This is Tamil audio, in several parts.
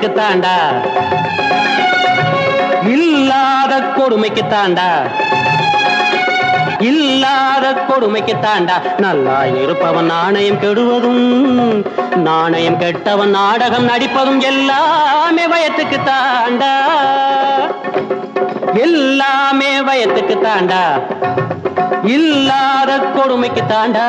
வயத்துக்கு தாண்டா, இல்லாத கொடுமைக்கு தாண்டா, இல்லாத கொடுமைக்கு தாண்டா. நல்லா இருப்பவன் நாணயம் கெடுவதும், நாணயம் கெட்டவன் நாடகம் நடிப்பதும் எல்லாமே வயத்துக்கு தாண்டா, எல்லாமே வயத்துக்கு தாண்டா, இல்லாத கொடுமைக்கு தாண்டா.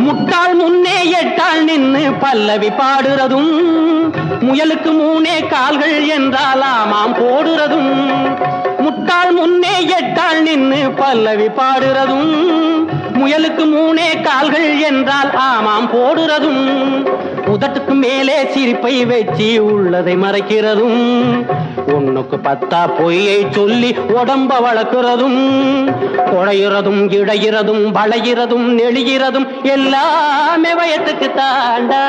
முட்டாள் முன்னே எட்டாள் நின்னு பல்லவி பாடுறதும், முயலுக்கு மூனே கால்கள் என்றால் ஆமாம் போடுறதும். முட்டாள் முன்னே எட்டாள் நின்னு பல்லவி பாடுறதும், முயலுக்கு மூனே கால்கள் என்றால் ஆமாம் போடுறதும். உதட்டுக்கு மேலே சிரிப்பை வச்சு உள்ளதை மறைக்கிறதும், ஒண்ணுக்கு பத்தா பொய்யை சொல்லி உடம்ப வளர்க்கிறதும், குழையிறதும் இடையிறதும் வளையிறதும் நெளிகிறதும் எல்லாமே வயத்துக்கு தாண்டா,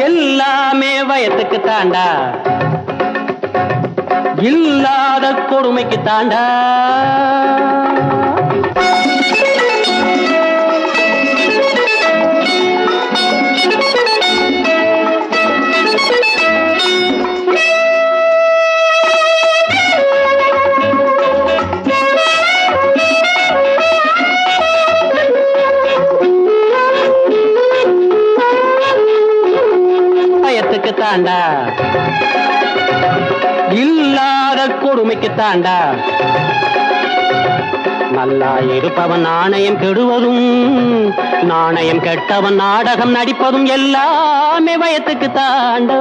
எல்லாமே வயத்துக்கு தாண்டா, இல்லாத கொடுமைக்கு தாண்டா. வயத்துக்கு தாண்டா, இல்லாத கொடுமைக்கு தாண்டா. நல்லா இருப்பவன் நாணயம் கெடுவதும், நாணயம் கெட்டவன் நாடகம் நடிப்பதும் எல்லாமே வயத்துக்கு தாண்டா.